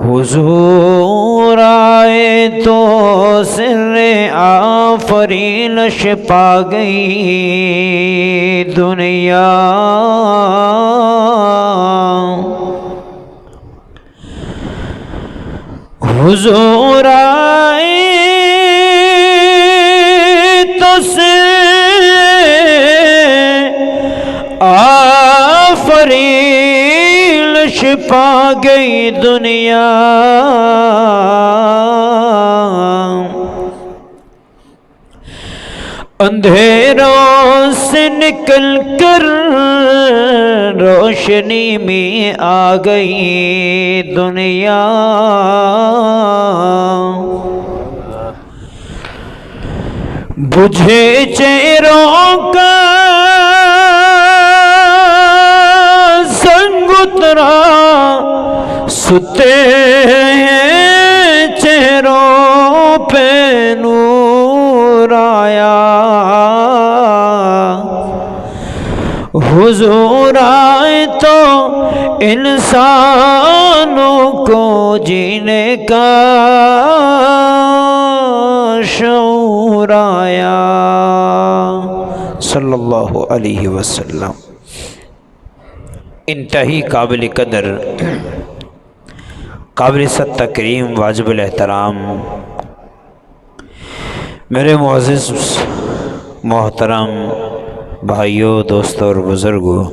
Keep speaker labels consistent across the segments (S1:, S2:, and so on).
S1: حضور آئے تو سر آفرینش پا گئی دنیا، حضور آئے تو سر آفرینش پا گئی دنیا، اندھیروں سے نکل کر روشنی میں آ گئی دنیا، بجھے چہروں کا سنگ اترا، ستے ہیں چہروں پہ نور آیا، حضور آئے تو انسانوں کو جینے کا شعور آیا، صلی اللہ علیہ وسلم۔ انتہائی قابل قدر، قابل تکریم، واجب الاحترام میرے معزز محترم بھائیوں، دوستوں اور بزرگوں،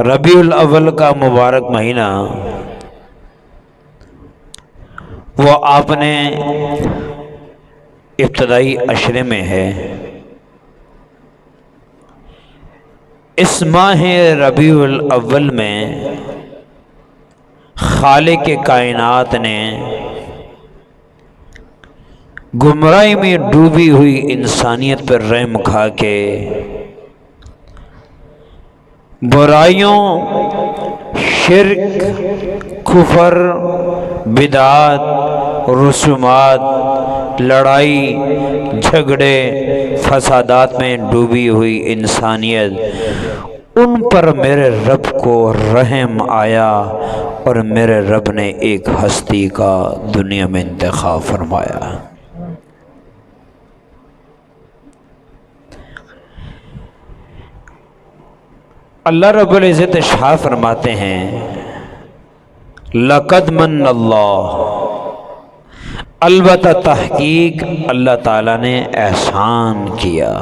S1: ربیع الاول کا مبارک مہینہ وہ آپ نے ابتدائی عشرے میں ہے۔ اس ماہ ربیع الاول میں خالق کائنات نے گمراہی میں ڈوبی ہوئی انسانیت پر رحم کھا کے برائیوں، شرک، کفر، بدعات، رسومات، لڑائی جھگڑے، فسادات میں ڈوبی ہوئی انسانیت، ان پر میرے رب کو رحم آیا اور میرے رب نے ایک ہستی کا دنیا میں انتخاب فرمایا۔ اللہ رب العزت ارشاد فرماتے ہیں لقد من اللہ، البتہ تحقیق اللہ تعالیٰ نے احسان کیا،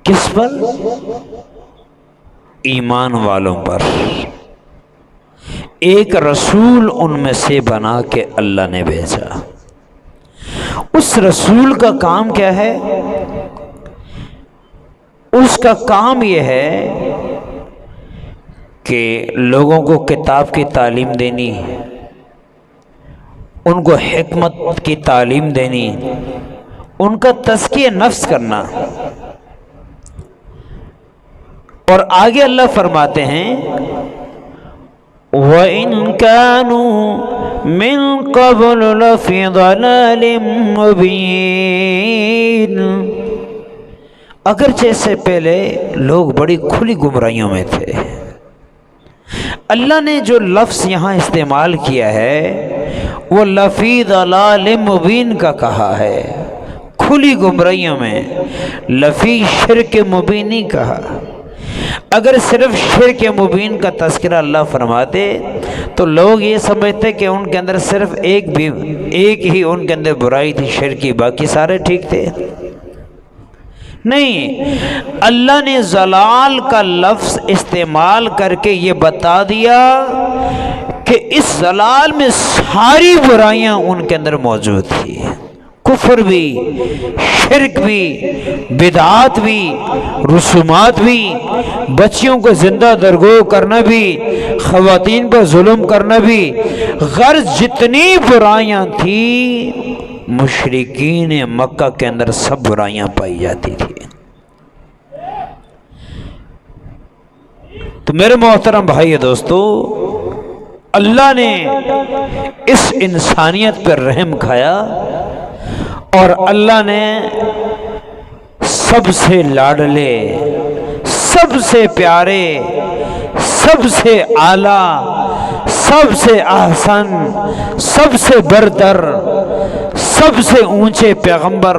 S1: کس پر؟ ایمان والوں پر۔ ایک رسول ان میں سے بنا کے اللہ نے بھیجا۔ اس رسول کا کام کیا ہے؟ اس کا کام یہ ہے کہ لوگوں کو کتاب کی تعلیم دینی، ان کو حکمت کی تعلیم دینی، ان کا تزکیہ نفس کرنا۔ اور آگے اللہ فرماتے ہیں وَإِن كَانُوا مِن قَبْلُ لَفِي ضَلَالٍ مُبِينٍ، اگرچہ سے پہلے لوگ بڑی کھلی گمراہیوں میں تھے۔ اللہ نے جو لفظ یہاں استعمال کیا ہے وہ لفی ضلال مبین کا کہا ہے، کھلی گمراہیوں میں، لفی شرک مبین نہیں کہا۔ اگر صرف شرک مبین کا تذکرہ اللہ فرماتے تو لوگ یہ سمجھتے کہ ان کے اندر صرف ایک ہی ان کے اندر برائی تھی، شرکی، باقی سارے ٹھیک تھے۔ نہیں، اللہ نے ضلال کا لفظ استعمال کر کے یہ بتا دیا کہ اس ضلال میں ساری برائیاں ان کے اندر موجود تھی، کفر بھی، شرک بھی، بدعات بھی، رسومات بھی، بچیوں کو زندہ درگور کرنا بھی، خواتین پر ظلم کرنا بھی، غرض جتنی برائیاں تھیں مشرکین مکہ کے اندر سب برائیاں پائی جاتی تھی۔ تو میرے محترم بھائی دوستو، اللہ نے اس انسانیت پر رحم کھایا اور اللہ نے سب سے لاڈلے، سب سے پیارے، سب سے اعلیٰ، سب سے احسن، سب سے برتر، سب سے اونچے پیغمبر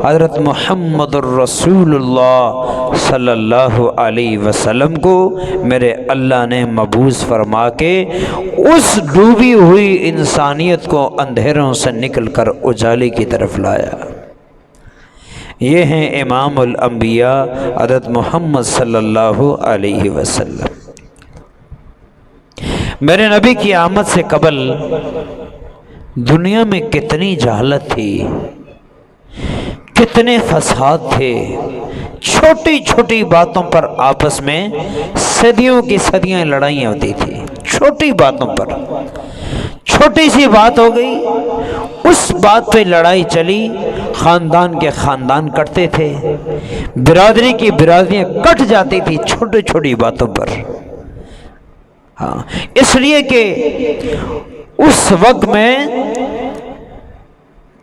S1: حضرت محمد الرسول اللہ صلی اللہ علیہ وسلم کو میرے اللہ نے مبعوث فرما کے اس ڈوبی ہوئی انسانیت کو اندھیروں سے نکل کر اجالے کی طرف لایا۔ یہ ہیں امام الانبیاء حضرت محمد صلی اللہ علیہ وسلم۔ میرے نبی کی آمد سے قبل دنیا میں کتنی جہالت تھی، کتنے فساد تھے، چھوٹی چھوٹی باتوں پر آپس میں صدیوں کی صدیاں لڑائیاں ہوتی تھی، چھوٹی باتوں پر، چھوٹی سی بات ہو گئی اس بات پہ لڑائی چلی، خاندان کے خاندان کٹتے تھے، برادری کی برادریاں کٹ جاتی تھی چھوٹی چھوٹی باتوں پر۔ ہاں، اس لیے کہ اس وقت میں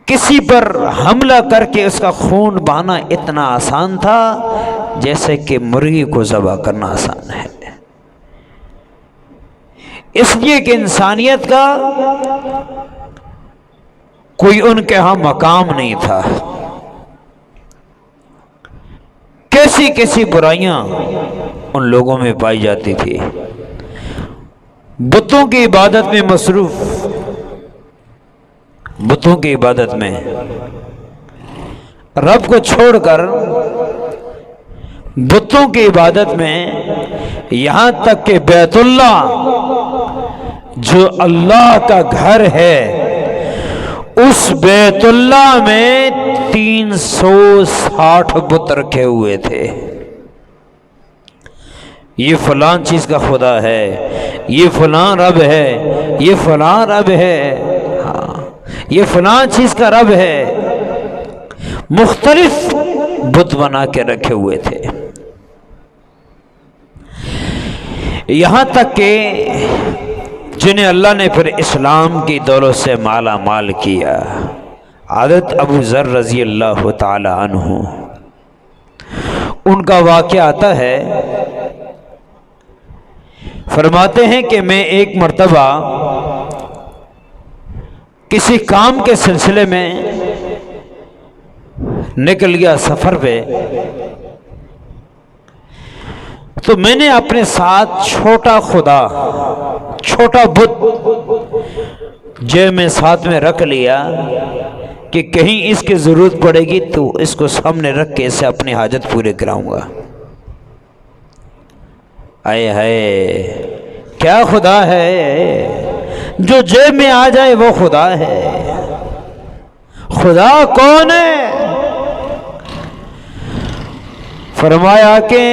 S1: کسی پر حملہ کر کے اس کا خون بہانا اتنا آسان تھا جیسے کہ مرغی کو ذبح کرنا آسان ہے۔ اس لیے کہ انسانیت کا کوئی ان کے ہاں مقام نہیں تھا۔ کیسی کیسی برائیاں ان لوگوں میں پائی جاتی تھی، بتوں کی عبادت میں مصروف، بتوں کی عبادت میں، رب کو چھوڑ کر بتوں کی عبادت میں، یہاں تک کہ بیت اللہ جو اللہ کا گھر ہے اس بیت اللہ میں 360 بت رکھے ہوئے تھے۔ یہ فلاں چیز کا خدا ہے، یہ فلاں رب ہے، یہ فلاں رب ہے، ہاں یہ فلاں چیز کا رب ہے، مختلف بت بنا کے رکھے ہوئے تھے۔ یہاں تک کہ جنہیں اللہ نے پھر اسلام کی دولت سے مالا مال کیا، حضرت ابو ذر رضی اللہ تعالی عنہ، ان کا واقعہ آتا ہے، فرماتے ہیں کہ میں ایک مرتبہ کسی کام کے سلسلے میں نکل گیا سفر پہ، تو میں نے اپنے ساتھ چھوٹا خدا، چھوٹا بت جیب میں ساتھ میں رکھ لیا کہ کہیں اس کی ضرورت پڑے گی تو اس کو سامنے رکھ کے اسے اپنی حاجت پورے کراؤں گا۔ آئے ہائے، کیا خدا ہے جو جیب میں آ جائے وہ خدا ہے؟ خدا کون ہے؟ فرمایا کہ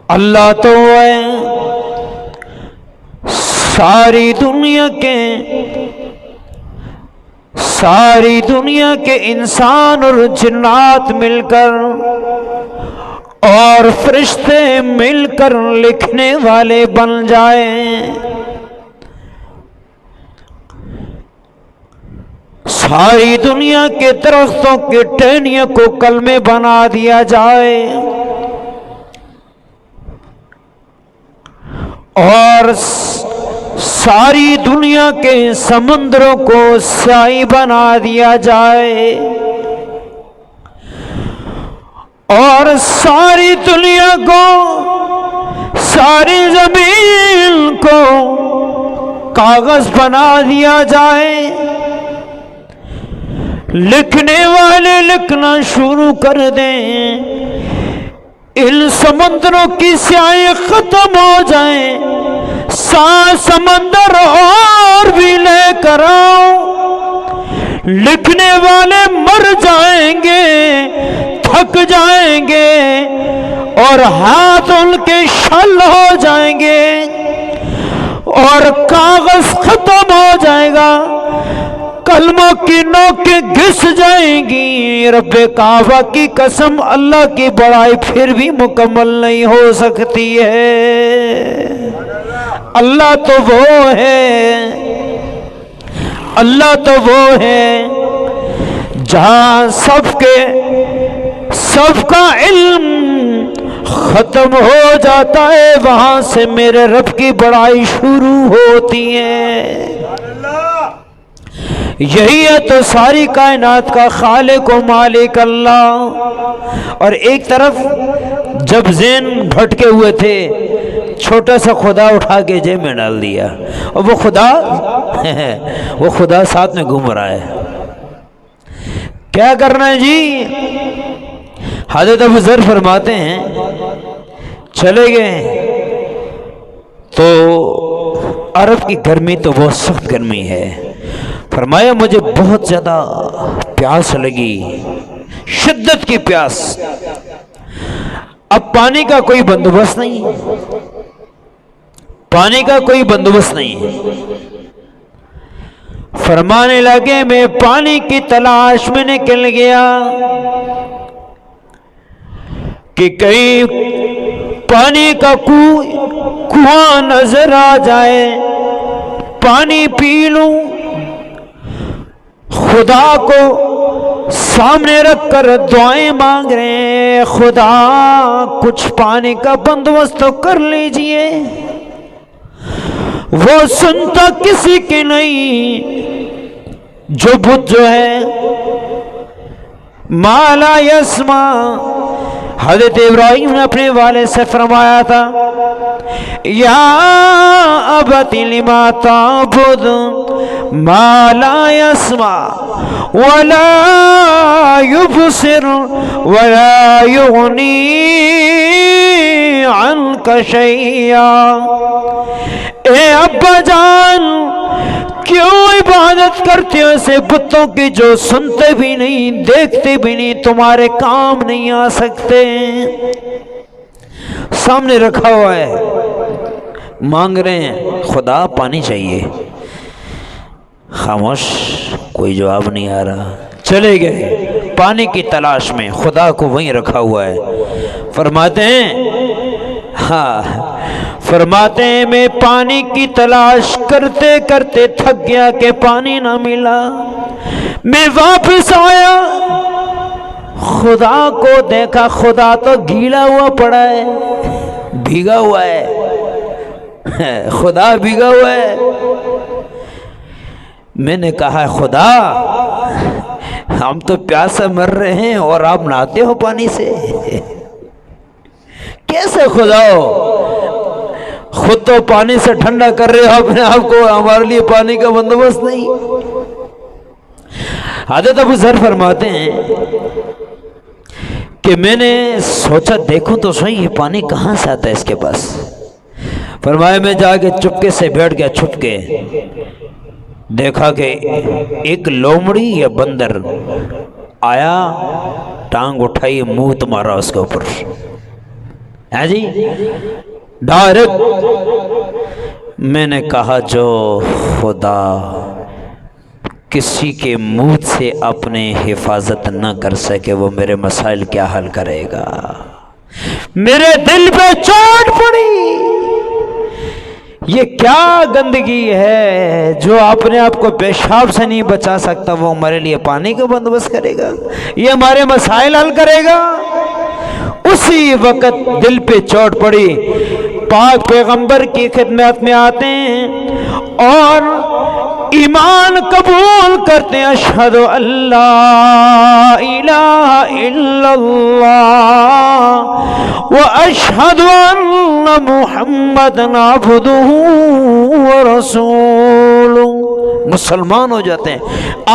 S1: اللہ تو ہے ساری دنیا کے انسان اور جنات مل کر اور فرشتے مل کر لکھنے والے بن جائیں، ساری دنیا کے درختوں کے ٹہنیوں کو کلمے بنا دیا جائے، اور ساری دنیا کے سمندروں کو سیاہی بنا دیا جائے، اور ساری دنیا کو، ساری زمین کو کاغذ بنا دیا جائے، لکھنے والے لکھنا شروع کر دیں، ان سمندروں کی سیاہی ختم ہو جائے، 7 سمندر اور بھی لے کر آؤ، لکھنے والے مر جائیں گے، تھک جائیں گے، اور ہاتھ ان کے شل ہو جائیں گے، اور کاغذ ختم ہو جائے گا، کلموں کی نوکیں گھس جائیں گی۔ رب کعبہ کی قسم، اللہ کی بڑائی پھر بھی مکمل نہیں ہو سکتی ہے۔ اللہ تو وہ ہے، اللہ تو وہ ہے جہاں سب کا علم ختم ہو جاتا ہے، وہاں سے میرے رب کی بڑائی شروع ہوتی ہے۔ یہی ہے تو ساری کائنات کا خالق و مالک اللہ۔ اور ایک طرف جب ذہن بھٹکے ہوئے تھے، چھوٹا سا خدا اٹھا کے جیب میں ڈال دیا، اور وہ خدا ساتھ میں گھوم رہا ہے۔ کیا کرنا ہے جی؟ حضرت ابو ذر فرماتے ہیں چلے گئے تو عرب کی گرمی تو بہت سخت گرمی ہے، فرمایا مجھے بہت زیادہ پیاس لگی، شدت کی پیاس، اب پانی کا کوئی بندوبست نہیں، پانی کا کوئی بندوبست نہیں۔ فرمانے لگے میں پانی کی تلاش میں نکل گیا کہ کہیں پانی کا کنواں نظر آ جائے، پانی پی لوں۔ خدا کو سامنے رکھ کر دعائیں مانگ رہے ہیں، خدا کچھ پانی کا بندوبست تو کر لیجئے۔ وہ سنتا کسی کی نہیں، جو بت جو ہے مالا یسما۔ حضرت ابراہیم نے اپنے والد سے فرمایا تھا یا ابت لما تعبد ما لا يسمع ولا يبصر ولا يغني عنك شيئا۔ اے ابا جان، کیوں عبادت کرتے ہو ایسے بتوں کی جو سنتے بھی نہیں، دیکھتے بھی نہیں، تمہارے کام نہیں آ سکتے؟ سامنے رکھا ہوا ہے، مانگ رہے ہیں خدا پانی چاہیے، خاموش، کوئی جواب نہیں آ رہا۔ چلے گئے پانی کی تلاش میں، خدا کو وہیں رکھا ہوا ہے۔ فرماتے ہیں میں پانی کی تلاش کرتے کرتے تھک گیا کہ پانی نہ ملا، میں واپس آیا، خدا کو دیکھا، خدا تو گیلا ہوا پڑا ہے، بھیگا ہوا ہے، خدا بھیگا ہوا ہے۔ میں نے کہا خدا، ہم تو پیاسے مر رہے ہیں اور آپ نہاتے ہو پانی سے، کیسے خدا ہو؟ خود تو پانی سے ٹھنڈا کر رہے ہو اپنے آپ کو، ہمارے لیے پانی کا بندوبست نہیں۔ حضرت ابو ذر فرماتے ہیں کہ میں نے سوچا دیکھوں تو صحیح یہ پانی کہاں سے آتا ہے اس کے پاس۔ فرمایا میں جا کے چپکے سے بیٹھ گیا، چھپ کے دیکھا کہ ایک لومڑی یا بندر آیا، ٹانگ اٹھائی، منہ تمہارا اس کے اوپر ہے جی ڈائریکٹ۔ میں نے کہا جو خدا کسی کے منہ سے اپنے حفاظت نہ کر سکے وہ میرے مسائل کیا حل کرے گا؟ میرے دل پہ چوٹ پڑی، یہ کیا گندگی ہے؟ جو اپنے آپ کو پیشاب سے نہیں بچا سکتا وہ ہمارے لیے پانی کا بندوبست کرے گا، یہ ہمارے مسائل حل کرے گا؟ اسی وقت دل پہ چوٹ پڑی، پاک پیغمبر کی خدمت میں آتے ہیں اور ایمان قبول کرتے ہیں، اشہد اللہ الہ الا اللہ واشہد ان محمد عبدہ ورسولہ، مسلمان ہو جاتے ہیں۔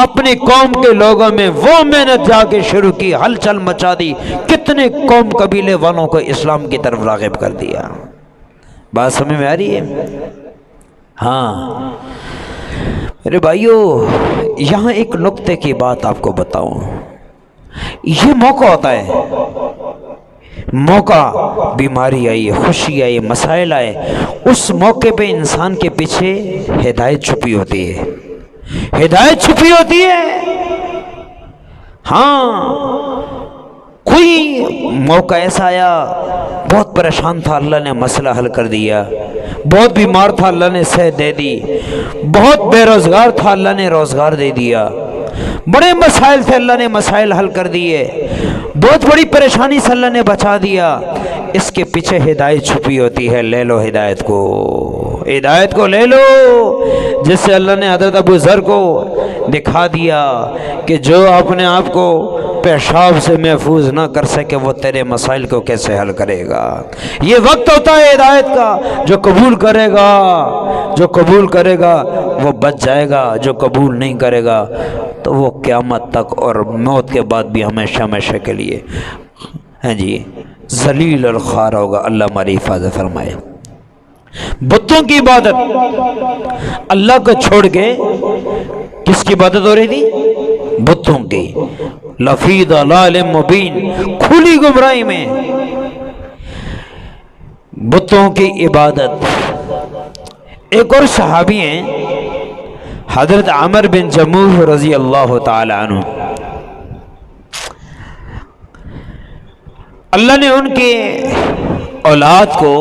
S1: اپنی قوم کے لوگوں میں وہ محنت جا کے شروع کی، ہلچل مچا دی، کتنے قوم قبیلے والوں کو اسلام کی طرف راغب کر دیا۔ بات سمجھ میں آ رہی ہے؟ ہاں میرے بھائیو، یہاں ایک نقطے کی بات آپ کو بتاؤں، یہ موقع ہوتا ہے، موقع، بیماری آئی، خوشی آئی، مسائل آئے، اس موقع پہ انسان کے پیچھے ہدایت چھپی ہوتی ہے، ہدایت چھپی ہوتی ہے۔ ہاں کوئی موقع ایسا آیا، بہت پریشان تھا، اللہ نے مسئلہ حل کر دیا، بہت بیمار تھا، اللہ نے صحت دے دی، بہت بے روزگار تھا، اللہ نے روزگار دے دیا، بڑے مسائل تھے، اللہ نے مسائل حل کر دیے، بہت بڑی پریشانی سے اللہ نے بچا دیا۔ اس کے پیچھے ہدایت چھپی ہوتی ہے. لے لو ہدایت کو، ہدایت کو لے لو، جس سے اللہ نے حضرت ابو ذر کو دکھا دیا کہ جو اپنے آپ کو پیشاب سے محفوظ نہ کر سکے وہ تیرے مسائل کو کیسے حل کرے گا. یہ وقت ہوتا ہے ہدایت کا. جو قبول کرے گا، جو قبول کرے گا وہ بچ جائے گا، جو قبول نہیں کرے گا تو وہ قیامت تک اور موت کے بعد بھی ہمیشہ ہمیشہ کے لیے جی ذلیل اور خوار ہوگا. اللہ ہماری حفاظت فرمائے. بتوں کی عبادت، اللہ کو چھوڑ کے کس کی عبادت ہو رہی تھی؟ بتوں کی. لفی ضلال مبین، کھلی گمراہی میں بتوں کی عبادت. ایک اور صحابی ہیں حضرت عمر بن جموح رضی اللہ تعالی عنہ. اللہ نے ان کے اولاد کو،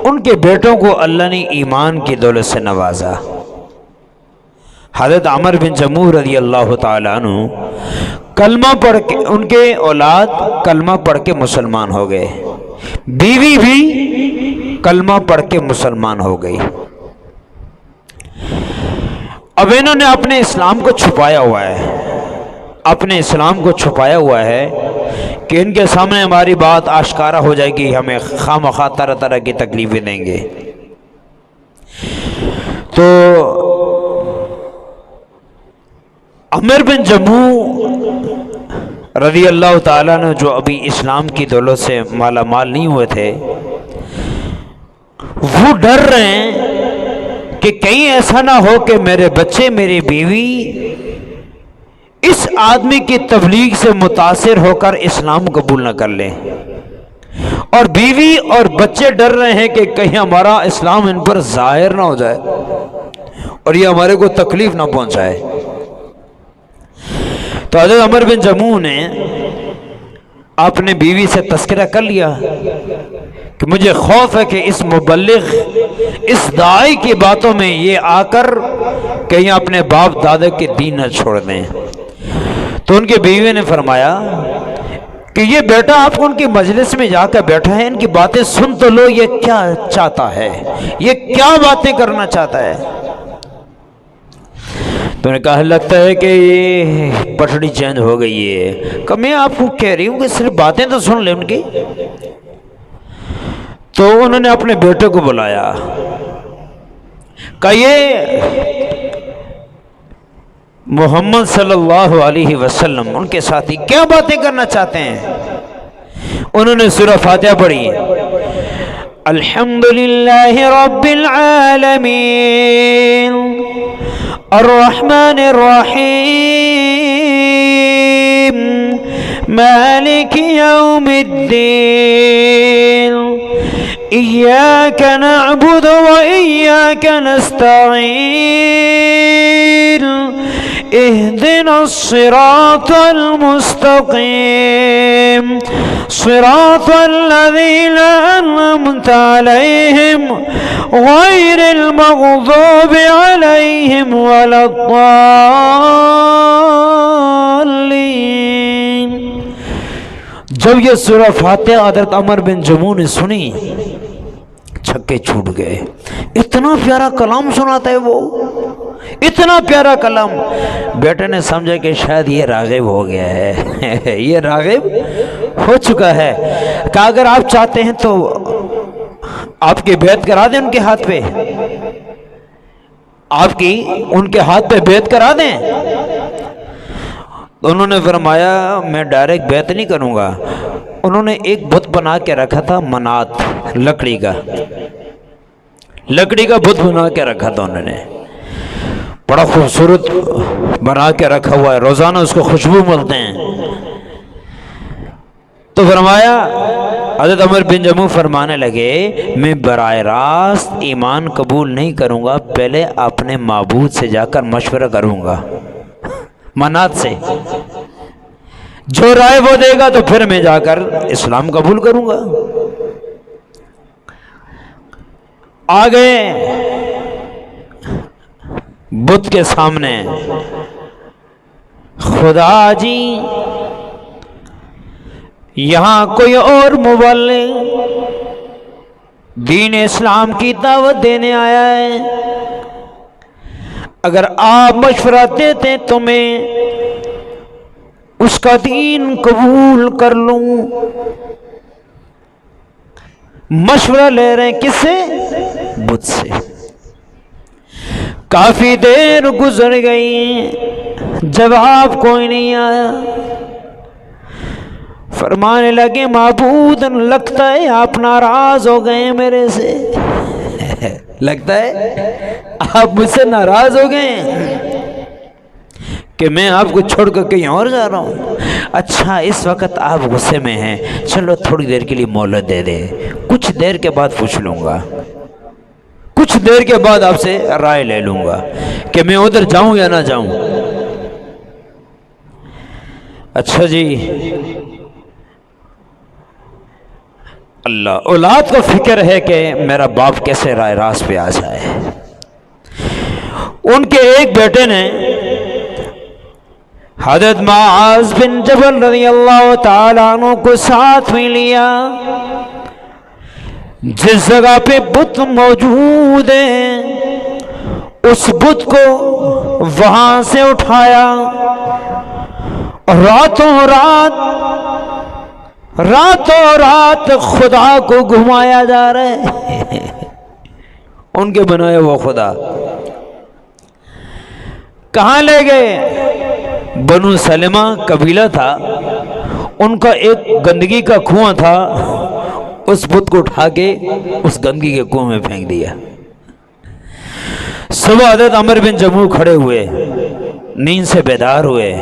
S1: ان کے بیٹوں کو اللہ نے ایمان کی دولت سے نوازا. حضرت عمر بن جموح رضی اللہ تعالی عنہ کلمہ پڑھ کے، ان کے اولاد کلمہ پڑھ کے مسلمان ہو گئے، بیوی بھی کلمہ پڑھ کے مسلمان ہو گئی. اب انہوں نے اپنے اسلام کو چھپایا ہوا ہے، اپنے اسلام کو چھپایا ہوا ہے کہ ان کے سامنے ہماری بات آشکارا ہو جائے گی، ہمیں خواہ طرح طرح کی تکلیفیں دیں گے. تو عمر بن جموح رضی اللہ تعالیٰ نے، جو ابھی اسلام کی دولت سے مالا مال نہیں ہوئے تھے، وہ ڈر رہے ہیں کہ کہیں ایسا نہ ہو کہ میرے بچے، میری بیوی اس آدمی کی تبلیغ سے متاثر ہو کر اسلام قبول نہ کر لیں. اور بیوی اور بچے ڈر رہے ہیں کہ کہیں ہمارا اسلام ان پر ظاہر نہ ہو جائے اور یہ ہمارے کو تکلیف نہ پہنچائے. تو حضرت عمر بن جموح نے اپنے بیوی سے تذکرہ کر لیا کہ مجھے خوف ہے کہ اس مبلغ، اس داعی کی باتوں میں یہ آ کر کہیں اپنے باپ دادا کے دین نہ چھوڑ دیں. تو ان کے بیوی نے فرمایا کہ یہ بیٹا آپ کو ان کی مجلس میں جا کر بیٹھا ہے، ان کی باتیں سن تو لو، یہ کیا چاہتا ہے، یہ کیا باتیں کرنا چاہتا ہے. تو نے کہا لگتا ہے کہ یہ پٹڑی چینج ہو گئی ہے. کہ میں آپ کو کہہ رہی ہوں کہ صرف باتیں تو سن لیں ان کی. تو انہوں نے اپنے بیٹے کو بلایا، کہ یہ محمد صلی اللہ علیہ وسلم ان کے ساتھی کیا باتیں کرنا چاہتے ہیں. انہوں نے سورہ فاتحہ پڑھی، الحمدللہ رب العالمین الرحمن الرحیم مالک یوم الدین ایاک نعبد و ایاک نستعین اهدنا الصراط المستقيم صراط الذين أنعمت عليهم غير المغضوب عليهم ولا الضالين. جب یہ سورہ فاتحہ حضرت عمر بن جموح نے سنی، چھکے چھوٹ گئے. اتنا پیارا کلام سناتا ہے وہ، اتنا پیارا کلام. بیٹے نے سمجھا کہ شاید یہ راغب ہو گیا ہے یہ راغب ہو چکا ہے. کہ اگر آپ چاہتے ہیں تو آپ کی بیعت کرا دیں ان کے ہاتھ پہ، آپ کی ان کے ہاتھ پہ بیعت کرا دیں. انہوں نے فرمایا میں ڈائریکٹ بیعت نہیں کروں گا. انہوں نے ایک بت بنا کے رکھا تھا، منات، لکڑی کا بت بنا کے رکھا تھا. انہوں نے بڑا خوبصورت بنا کے رکھا ہوا ہے، روزانہ اس کو خوشبو ملتے ہیں. تو فرمایا، حضرت عمر بن جموح فرمانے لگے میں براہ راست ایمان قبول نہیں کروں گا، پہلے اپنے معبود سے جا کر مشورہ کروں گا، منات سے جو رائے وہ دے گا تو پھر میں جا کر اسلام قبول کروں گا. آ گئے بت کے سامنے، خدا جی یہاں کوئی اور مبلغ دین اسلام کی دعوت دینے آیا ہے، اگر آپ مشورہ دیتے تو میں اس کا دین قبول کر لوں۔ مشورہ لے رہے ہیں کس سے؟ بت سے۔ کافی دیر گزر گئی، جواب کوئی نہیں آیا۔ فرمانے لگے معبود لگتا ہے آپ ناراض ہو گئے میرے سے، لگتا ہے آپ مجھ سے ناراض ہو گئے کہ میں آپ کو چھوڑ کر کہیں اور جا رہا ہوں۔ اچھا اس وقت آپ غصے میں ہیں، چلو تھوڑی دیر کے لیے مہلت دے دیں، کچھ دیر کے بعد پوچھ لوں گا، کچھ دیر کے بعد آپ سے رائے لے لوں گا کہ میں ادھر جاؤں یا نہ جاؤں۔ اچھا جی، اللہ اولاد کو فکر ہے کہ میرا باپ کیسے رائے راست پہ آ جائے۔ ان کے ایک بیٹے نے حضرت معاذ بن جبل رضی اللہ تعالیٰ عنہ کو ساتھ میں لیا، جس جگہ پہ بت موجود ہے اس بت کو وہاں سے اٹھایا، اور راتوں رات خدا کو گھمایا جا رہا ہے، ان کے بنائے وہ خدا کہاں لے گئے؟ بنو سلمہ قبیلہ تھا، ان کا ایک گندگی کا کنواں تھا، اس بت کو اٹھا کے اس گندگی کے کنویں میں پھینک دیا۔ صبح حضرت عمر بن جموع کھڑے ہوئے، نیند سے بیدار ہوئے،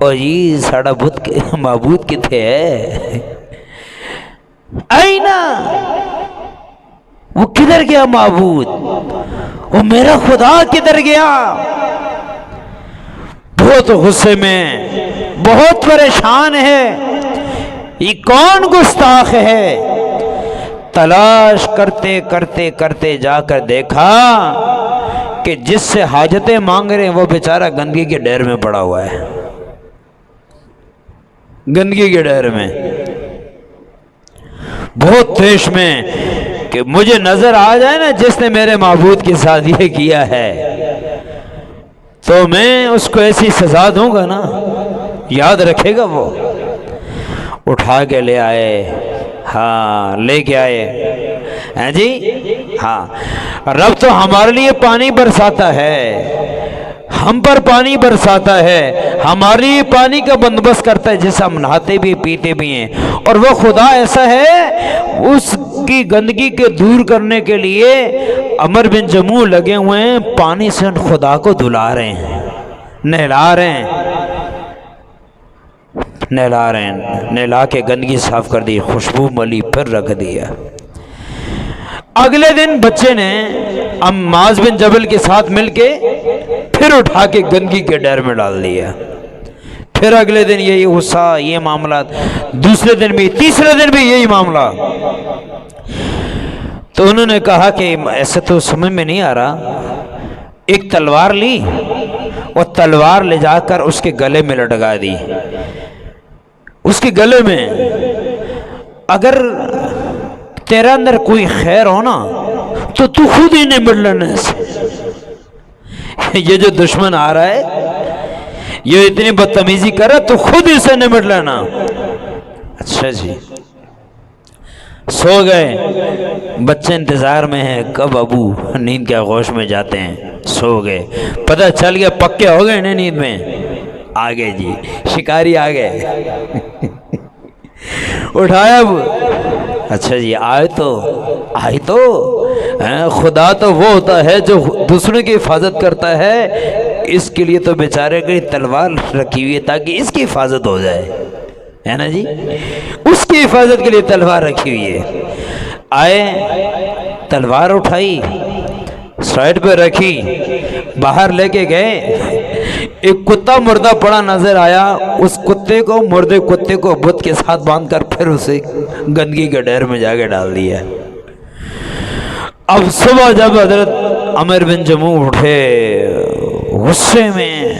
S1: اور یہ ساڑا بت کے معبود کتے ہے؟ آئینہ وہ کدھر گیا معبود؟ وہ میرا خدا کدھر گیا؟ بہت غصے میں، بہت پریشان ہے، یہ کون گستاخ ہے؟ تلاش کرتے کرتے کرتے جا کر دیکھا کہ جس سے حاجتیں مانگ رہے ہیں وہ بیچارہ گندگی کے ڈھیر میں پڑا ہوا ہے، گندگی کے ڈھیر میں، بہت تیش میں کہ مجھے نظر آ جائے نا جس نے میرے معبود کے ساتھ یہ کیا ہے تو میں اس کو ایسی سزا دوں گا نا، یاد رکھے گا وہ۔ اٹھا کے لے آئے، ہاں لے کے آئے ہیں جی، ہاں رب تو ہمارے لیے پانی برساتا ہے، ہم پر پانی برساتا ہے، ہمارے لیے پانی کا بندوبست کرتا ہے جسے ہم نہاتے بھی پیتے بھی ہیں، اور وہ خدا ایسا ہے اس کی گندگی کے دور کرنے کے لیے عمر بن جموع لگے ہوئے ہیں، پانی سے ان خدا کو دھلا رہے ہیں، نہلا رہے ہیں، نہلا کے گندگی صاف کر دی، خوشبو ملی، پھر رکھ دیا۔ اگلے دن بچے نے معاذ بن جبل کے ساتھ مل کے پھر اٹھا کے گندگی کے ڈھیر میں ڈال دیا، پھر اگلے دن یہی غصہ، یہ معاملات، دوسرے دن بھی، تیسرے دن بھی یہی معاملہ۔ تو انہوں نے کہا کہ ایسے تو سمجھ میں نہیں آ رہا، ایک تلوار لی اور تلوار لے جا کر اس کے گلے میں لٹکا دی، اس کے گلے میں، اگر تیرا اندر کوئی خیر ہو نا تو تو خود ہی نمٹ لینے سے، یہ جو دشمن آ رہا ہے یہ اتنی بدتمیزی کر رہا تو خود ہی سے نمٹ لینا۔ اچھا جی، سو گئے، بچے انتظار میں ہیں کب ابو نیند کے آغوش میں جاتے ہیں، سو گئے، پتہ چل گیا پکے ہو گئے انہیں نیند میں، آگے جی شکاری آگئے اٹھایا اب، اچھا جی آئے تو خدا تو وہ ہوتا ہے جو دوسروں کی حفاظت کرتا ہے، اس کے لیے تو بیچارے کی تلوار رکھی ہوئی ہے تاکہ اس کی حفاظت ہو جائے، ہے نا جی، اس کی حفاظت کے لیے تلوار رکھی ہوئی ہے۔ آئے، تلوار اٹھائی، سائڈ پہ رکھی، باہر لے کے گئے، ایک کتا مردہ پڑا نظر آیا، اس کتے کو، مردے کتے کو بت کے ساتھ باندھ کر پھر اسے گندگی کے ڈھیر میں جا کے ڈال دیا۔ اب صبح جب حضرت عمر بن جموع اٹھے غصے میں،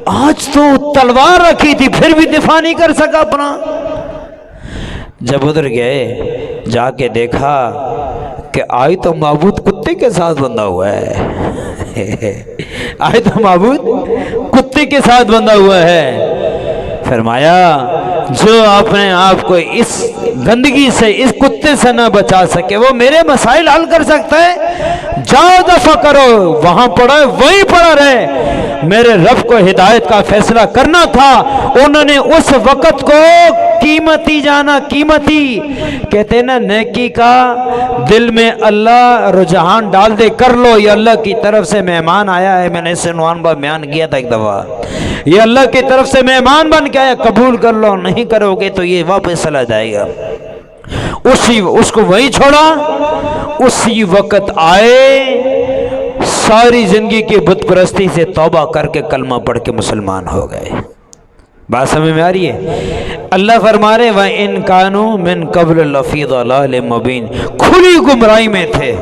S1: آج تو تلوار رکھی تھی پھر بھی دفاع نہیں کر سکا اپنا، جب ادھر گئے جا کے دیکھا کہ آج تو معبود کتے کے ساتھ بندھا ہوا ہے آج تو معبود کتے کے ساتھ بندھا ہوا ہے۔ فرمایا جو اپنے آپ کو اس گندگی سے، اس کتے سے نہ بچا سکے، وہ میرے مسائل حل کر سکتا ہے، جاؤ دفع کرو، وہاں پڑا ہے وہیں پڑا رہے۔ میرے رب کو ہدایت کا فیصلہ کرنا تھا، انہوں نے اس وقت کو قیمتی جانا، قیمتی کہتے ہیں نا نیکی کا دل میں اللہ رجحان ڈال دے، کر لو، یہ اللہ کی طرف سے مہمان آیا ہے۔ میں نے اس عنوان پر بیان کیا تھا ایک دفعہ، یہ اللہ کی طرف سے مہمان بن کے آیا، قبول کر لو، نہیں کرو گے تو یہ واپس چلا جائے گا۔ اس کو وہی چھوڑا، اسی وقت آئے، ساری زندگی کی بت پرستی سے توبہ کر کے کلمہ پڑھ کے مسلمان ہو گئے۔ بات سمجھ میں آ رہی ہے؟ اللہ فرما رہے وَإِن كَانُوا مِن قَبْلُ لَفِي ضَلَالٍ مُبِينٍ، کھلی گمراہی میں تھے،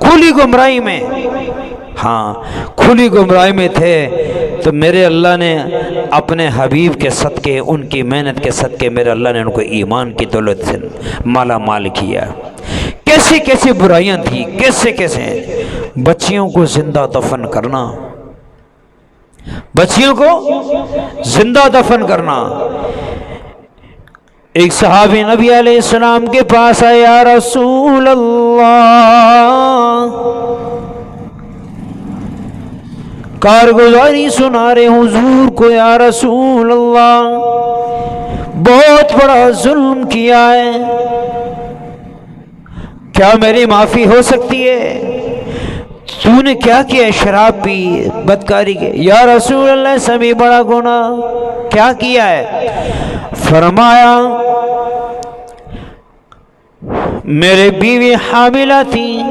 S1: کھلی گمراہی میں، ہاں کھلی گمراہی میں تھے، تو میرے اللہ نے اپنے حبیب کے صدقے، ان کی محنت کے صدقے، میرے اللہ نے ان کو ایمان کی دولت سے مالا مال کیا۔ کیسی کیسی برائیاں تھیں، کیسے کیسے بچیوں کو زندہ دفن کرنا، بچیوں کو زندہ دفن کرنا۔ ایک صحابی نبی علیہ السلام کے پاس آئے، یا رسول اللہ، کارگزاری سنا رہے حضور کو، یا رسول اللہ بہت بڑا ظلم کیا ہے، کیا میری معافی ہو سکتی ہے؟ تو نے کیا کیا؟ شراب پی، بدکاری کی؟ یا رسول اللہ سے بھی بڑا گناہ، کیا کیا ہے؟ فرمایا میرے بیوی حاملہ تھی،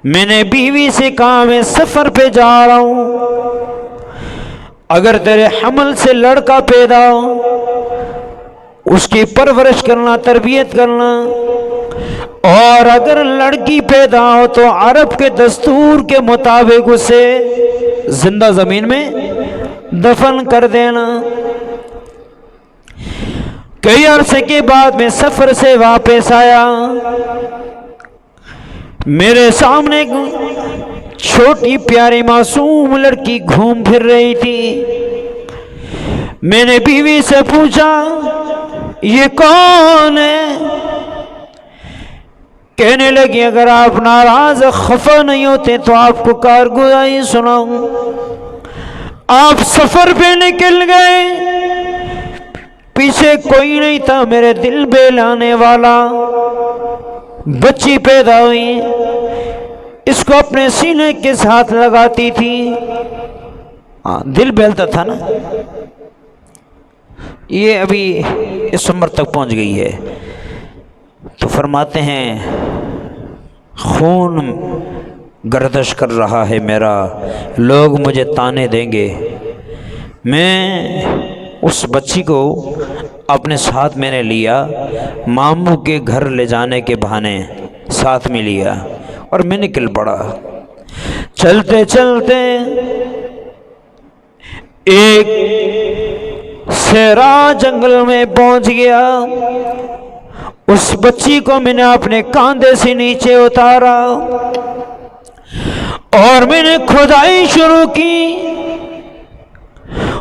S1: میں نے بیوی سے کہا میں سفر پہ جا رہا ہوں، اگر تیرے حمل سے لڑکا پیدا ہو اس کی پرورش کرنا، تربیت کرنا، اور اگر لڑکی پیدا ہو تو عرب کے دستور کے مطابق اسے زندہ زمین میں دفن کر دینا۔ کئی عرصے کے بعد میں سفر سے واپس آیا، میرے سامنے چھوٹی پیاری معصوم لڑکی گھوم پھر رہی تھی۔ میں نے بیوی سے پوچھا یہ کون ہے؟ کہنے لگی اگر آپ ناراض خفا نہیں ہوتے تو آپ کو کارگزاری سناؤں۔ آپ سفر پہ نکل گئے، پیچھے کوئی نہیں تھا، میرے دل بہلانے والا بچی پیدا ہوئی، اس کو اپنے سینے کے ساتھ لگاتی تھی، دل بہلتا تھا نا، یہ ابھی اس عمر تک پہنچ گئی ہے۔ تو فرماتے ہیں خون گردش کر رہا ہے میرا، لوگ مجھے تانے دیں گے۔ میں اس بچی کو اپنے ساتھ میں نے لیا، ماموں کے گھر لے جانے کے بہانے ساتھ میں لیا، اور میں نکل پڑا۔ چلتے چلتے ایک صحرا جنگل میں پہنچ گیا، اس بچی کو میں نے اپنے کاندھے سے نیچے اتارا اور میں نے کھدائی شروع کی۔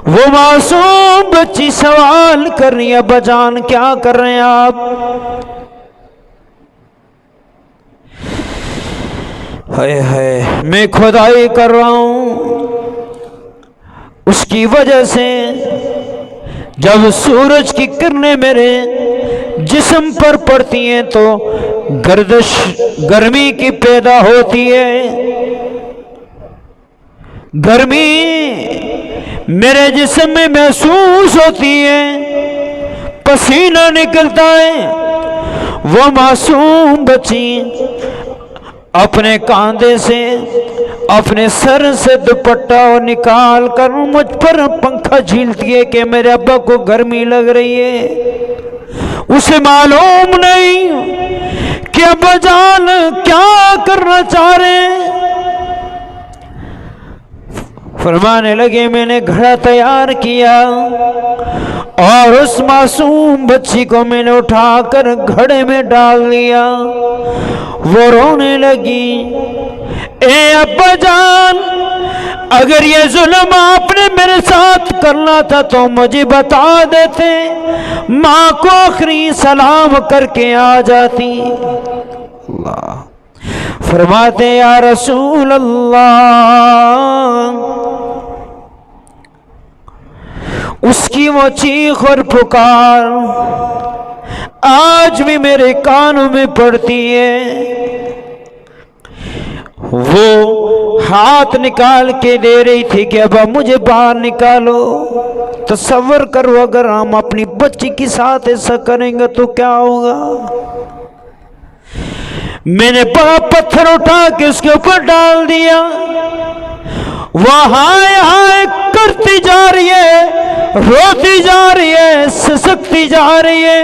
S1: وہ معصوم بچی سوال کر رہی ہے ابا جان کیا کر رہے ہیں آپ؟ ہائے ہائے میں کھدائی کر رہا ہوں، اس کی وجہ سے جب سورج کی کرنیں میرے جسم پر پڑتی ہیں تو گرمی کی پیدا ہوتی ہے، گرمی میرے جسم میں محسوس ہوتی ہے، پسینہ نکلتا ہے۔ وہ معصوم بچی اپنے کاندھے سے، اپنے سر سے دوپٹہ نکال کر مجھ پر پنکھا جھیلتی ہے کہ میرے ابا کو گرمی لگ رہی ہے۔ اسے معلوم نہیں کہ ابا جان کیا کرنا چاہ رہے ہیں۔ فرمانے لگے میں نے گھڑا تیار کیا اور اس معصوم بچی کو میں نے اٹھا کر گھڑے میں ڈال دیا۔ وہ رونے لگی، اے ابا جان، اگر یہ ظلم آپ نے میرے ساتھ کرنا تھا تو مجھے بتا دیتے، ماں کو آخری سلام کر کے آ جاتی۔ اللہ فرماتے یا رسول اللہ، اس کی وہ چیخ اور پکار آج بھی میرے کانوں میں پڑتی ہے۔ وہ ہاتھ نکال کے دے رہی تھی کہ ابا مجھے باہر نکالو۔ تصور کرو اگر ہم اپنی بچی کے ساتھ ایسا کریں گے تو کیا ہوگا۔ میں نے بڑا پتھر اٹھا کے اس کے اوپر ڈال دیا، وہ ہائے ہائے کرتی جا رہی ہے، روتی جا رہی ہے، سسکتی جا رہی ہے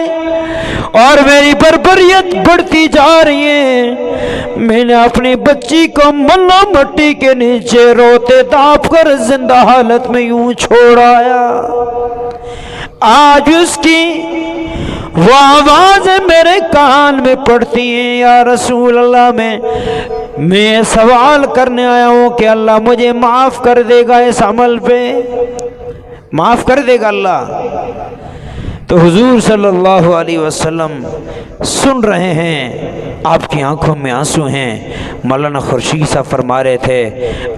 S1: اور میری بربریت بڑھتی جا رہی ہے۔ میں نے اپنی بچی کو ملا مٹی کے نیچے روتے داپ کر زندہ حالت میں یوں چھوڑ آیا۔ آج اس کی وہ آوازیں میرے کان میں پڑتی ہیں۔ یا رسول اللہ، میں سوال کرنے آیا ہوں کہ اللہ مجھے معاف کر دے گا، اس عمل پہ معاف کر دے گا اللہ؟ تو حضور صلی اللہ علیہ وسلم سن رہے ہیں، آپ کی آنکھوں میں آنسو ہیں۔ مولانا خورشید صاحب فرما رہے تھے،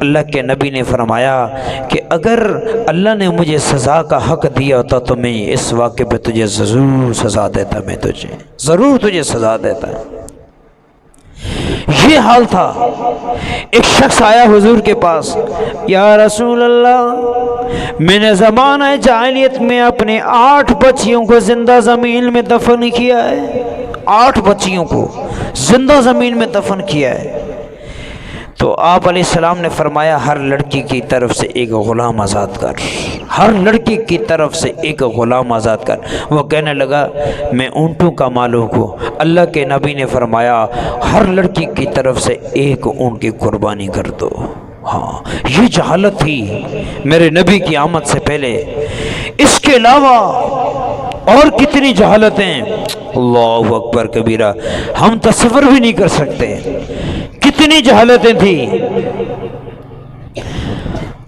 S1: اللہ کے نبی نے فرمایا کہ اگر اللہ نے مجھے سزا کا حق دیا ہوتا تو میں اس واقعے پہ تجھے ضرور سزا دیتا، میں تجھے ضرور سزا دیتا۔ یہ حال تھا۔ ایک شخص آیا حضور کے پاس، یا رسول اللہ، میں نے زمانہ جاہلیت میں اپنے 8 بچیوں کو زندہ زمین میں دفن کیا ہے، 8 بچیوں کو زندہ زمین میں دفن کیا ہے۔ تو آپ علیہ السلام نے فرمایا ہر لڑکی کی طرف سے ایک غلام آزاد کر، ہر لڑکی کی طرف سے ایک غلام آزاد کر۔ وہ کہنے لگا میں اونٹوں کا مالک ہوں۔ اللہ کے نبی نے فرمایا ہر لڑکی کی طرف سے ایک اونٹ کی قربانی کر دو۔ ہاں، یہ جہالت تھی میرے نبی کی آمد سے پہلے۔ اس کے علاوہ اور کتنی جہالتیں، اللہ اکبر کبیرہ، ہم تصور بھی نہیں کر سکتے کتنی جہالتیں تھیں۔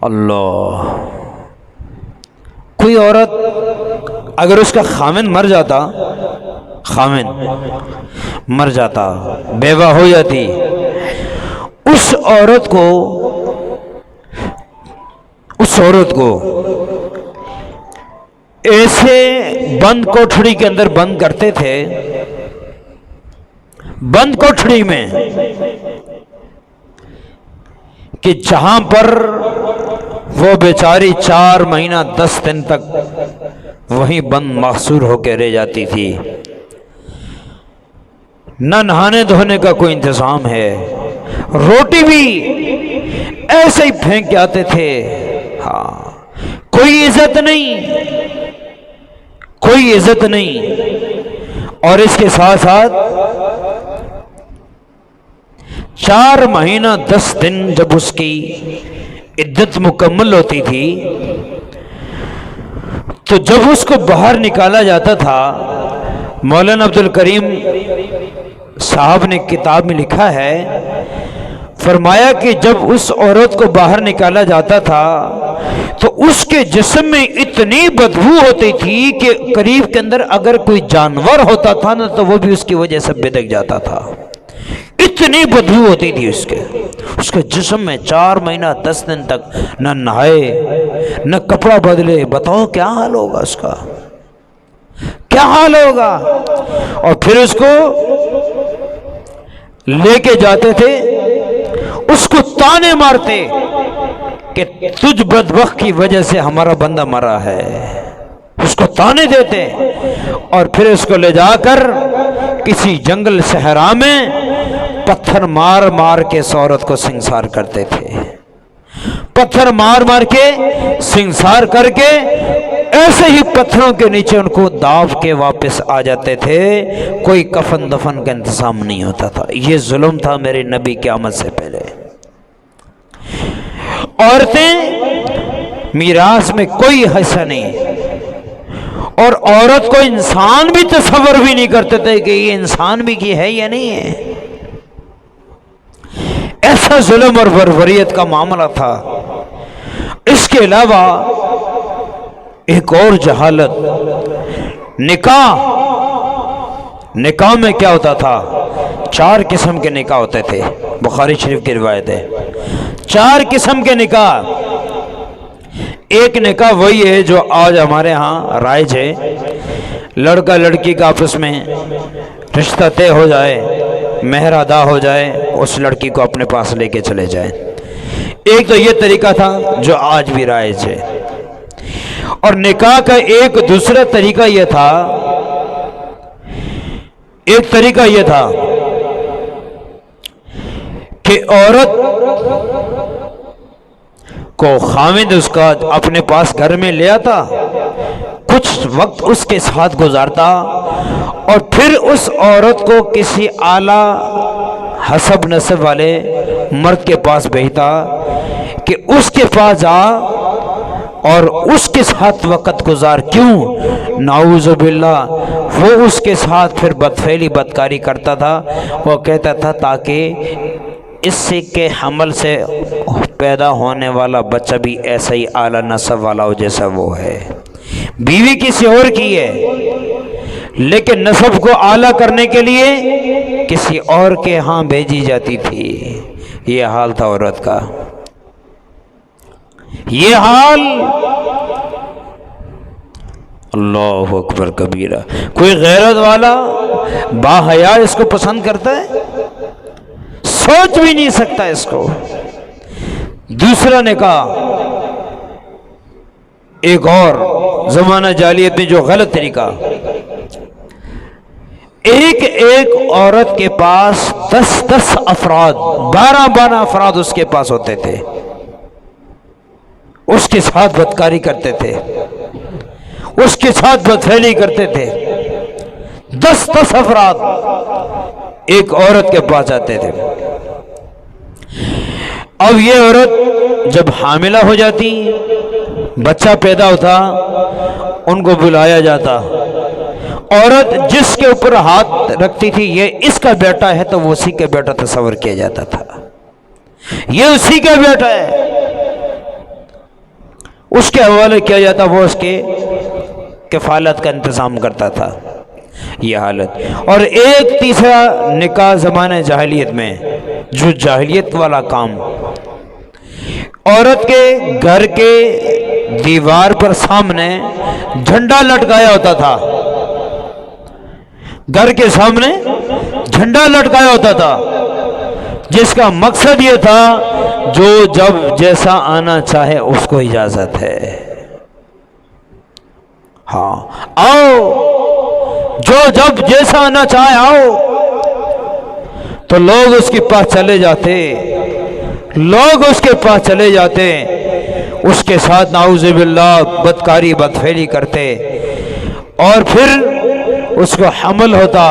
S1: اللہ، کوئی عورت اگر اس کا خاوند مر جاتا، بیوہ ہو جاتی، اس عورت کو ایسے بند کوٹھڑی کے اندر بند کرتے تھے، بند کوٹھڑی میں، کہ جہاں پر وہ بیچاری 4 مہینہ 10 دن تک وہیں بند محصور ہو کے رہ جاتی تھی۔ نہ نہانے دھونے کا کوئی انتظام ہے، روٹی بھی ایسے ہی پھینک کے آتے تھے۔ ہاں، کوئی عزت نہیں۔ اور اس کے ساتھ ساتھ 4 مہینہ 10 دن جب اس کی عدت مکمل ہوتی تھی تو جب اس کو باہر نکالا جاتا تھا، مولانا عبدالکریم صاحب نے کتاب میں لکھا ہے، فرمایا کہ جب اس عورت کو باہر نکالا جاتا تھا تو اس کے جسم میں اتنی بدبو ہوتی تھی کہ قریب کے اندر اگر کوئی جانور ہوتا تھا نا تو وہ بھی اس کی وجہ سے بہک جاتا تھا، اتنی بدبو ہوتی تھی اس کے جسم میں۔ 4 مہینہ 10 دن تک نہ نہائے نہ کپڑا بدلے، بتاؤ کیا حال ہوگا اس کا، کیا حال ہوگا۔ اور پھر اس کو لے کے جاتے تھے، اس کو تانے مارتے کہ تجھ بدبخت کی وجہ سے ہمارا بندہ مرا ہے، اس کو تانے دیتے، اور پھر اس کو لے جا کر کسی جنگل صحرا میں پتھر مار مار کے اس عورت کو سنسار کرتے تھے، پتھر مار مار کے سنسار کر کے ایسے ہی پتھروں کے نیچے ان کو داب کے واپس آ جاتے تھے، کوئی کفن دفن کا انتظام نہیں ہوتا تھا۔ یہ ظلم تھا میرے نبی کی آمد سے پہلے۔ عورتیں میراث میں کوئی حصہ نہیں، اور عورت کو انسان بھی تصور بھی نہیں کرتے تھے کہ یہ انسان بھی کی ہے یا نہیں ہے. ایسا ظلم اور بربریت کا معاملہ تھا. اس کے علاوہ ایک اور جہالت، نکاح میں کیا ہوتا تھا؟ 4 قسم کے نکاح ہوتے تھے. بخاری شریف کی روایت ہے 4 قسم کے نکاح. ایک نکاح وہی ہے جو آج ہمارے ہاں رائج ہے، لڑکا لڑکی کا آپس میں رشتہ طے ہو جائے، مہر ادا ہو جائے، اس لڑکی کو اپنے پاس لے کے چلے جائیں. ایک تو یہ طریقہ تھا جو آج بھی رائج ہے. اور نکاح کا ایک دوسرا طریقہ یہ تھا، کہ عورت کو خاوند اس کا اپنے پاس گھر میں لے آتا، کچھ وقت اس کے ساتھ گزارتا، اور پھر اس عورت کو کسی اعلیٰ حسب نسب والے مرد کے پاس بھیجتا کہ اس کے پاس جا اور اس کے ساتھ وقت گزار. کیوں؟ نعوذ باللہ وہ اس کے ساتھ پھر بدفعلی بدکاری کرتا تھا. وہ کہتا تھا تاکہ اس کے حمل سے پیدا ہونے والا بچہ بھی ایسا ہی اعلیٰ نسب والا ہو جیسا وہ ہے. بیوی کسی اور کی ہے لیکن نسب کو اعلیٰ کرنے کے لیے کسی اور کے ہاں بھیجی جاتی تھی. یہ حال تھا عورت کا. یہ حال، اللہ اکبر کبیرہ. کوئی غیرت والا با حیا اس کو پسند کرتا ہے؟ سوچ بھی نہیں سکتا اس کو. دوسرا نکاح، ایک اور زمانہ جاہلیت میں جو غلط طریقہ، ایک عورت کے پاس 10 افراد، 12 افراد اس کے پاس ہوتے تھے. اس کے ساتھ بدکاری کرتے تھے، اس کے ساتھ بدفعلی کرتے تھے. 10 افراد ایک عورت کے پاس آتے تھے. اب یہ عورت جب حاملہ ہو جاتی، بچہ پیدا ہوتا، ان کو بلایا جاتا. عورت جس کے اوپر ہاتھ رکھتی تھی یہ اس کا بیٹا ہے تو وہ اسی کا بیٹا تصور کیا جاتا تھا. یہ اسی کا بیٹا ہے، اس کے حوالے کیا جاتا، وہ اس کے کفالت کا انتظام کرتا تھا. یہ حالت. اور ایک تیسرا نکاح زمانہ جاہلیت میں، جو جاہلیت والا کام، عورت کے گھر کے دیوار پر سامنے جھنڈا لٹکایا ہوتا تھا. گھر کے سامنے جھنڈا لٹکایا ہوتا تھا جس کا مقصد یہ تھا جو جب جیسا آنا چاہے اس کو اجازت ہے. ہاں آؤ، جو جب جیسا آنا چاہے آؤ. تو لوگ اس کے پاس چلے جاتے، اس کے ساتھ نعوذ باللہ بدکاری بدفعلی کرتے. اور پھر اس کو حمل ہوتا.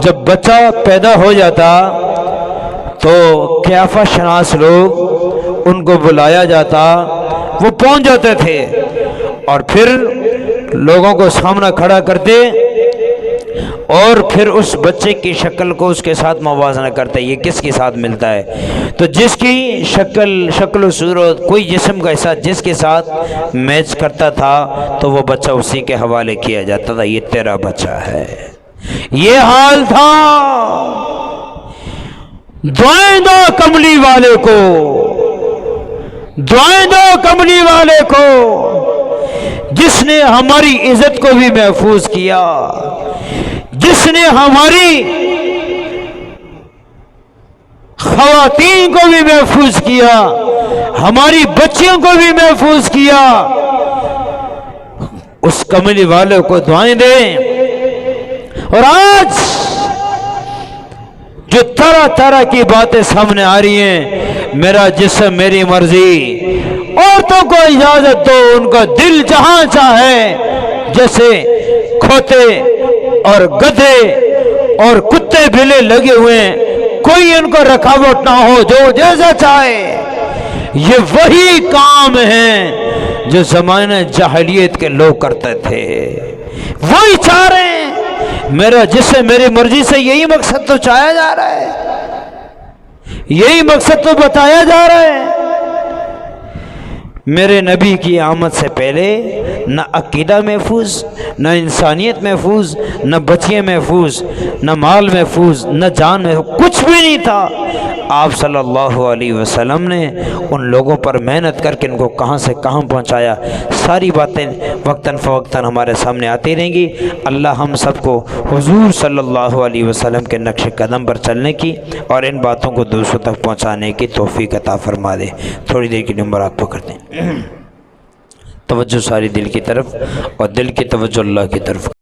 S1: جب بچہ پیدا ہو جاتا تو قیافہ شناس لوگ ان کو بلایا جاتا، وہ پہنچ جاتے تھے اور پھر لوگوں کو سامنا کھڑا کرتے اور پھر اس بچے کی شکل کو اس کے ساتھ موازنہ کرتے. یہ کس کے ساتھ ملتا ہے؟ تو جس کی شکل و صورت، کوئی جسم کا حصہ جس کے ساتھ میچ کرتا تھا تو وہ بچہ اسی کے حوالے کیا جاتا تھا، یہ تیرا بچہ ہے. یہ حال تھا. دعائیں دو کملی والے کو، دعائیں دو کملی والے کو جس نے ہماری عزت کو بھی محفوظ کیا، جس نے ہماری خواتین کو بھی محفوظ کیا، ہماری بچیوں کو بھی محفوظ کیا. اس کملی والے کو دعائیں دیں. اور آج جو طرح طرح کی باتیں سامنے آ رہی ہیں، میرا جسم میری مرضی، عورتوں کو اجازت دو ان کا دل جہاں چاہے، جیسے کھوتے اور گدھے اور کتے بلے لگے ہوئے ہیں، کوئی ان کو رکاوٹ نہ ہو، جو جیسا چاہے. یہ وہی کام ہیں جو زمانہ جاہلیت کے لوگ کرتے تھے. وہی چاہ رہے ہیں، میرا جس سے میری مرضی سے یہی مقصد تو چاہا جا رہا ہے، یہی مقصد تو بتایا جا رہا ہے۔ میرے نبی کی آمد سے پہلے نہ عقیدہ محفوظ، نہ انسانیت محفوظ، نہ بچیاں محفوظ، نہ مال محفوظ، نہ جان محفوظ، کچھ بھی نہیں تھا۔ آپ صلی اللہ علیہ وسلم نے ان لوگوں پر محنت کر کے ان کو کہاں سے کہاں پہنچایا۔ ساری باتیں وقتاً فوقتاً ہمارے سامنے آتی رہیں گی۔ اللہ ہم سب کو حضور صلی اللہ علیہ وسلم کے نقش قدم پر چلنے کی اور ان باتوں کو دوسروں تک پہنچانے کی توفیق عطا فرما دے۔ تھوڑی دیر کی نمبر آپ پکڑتے ہیں، توجہ ساری دل کی طرف اور دل کی توجہ اللہ کی طرف۔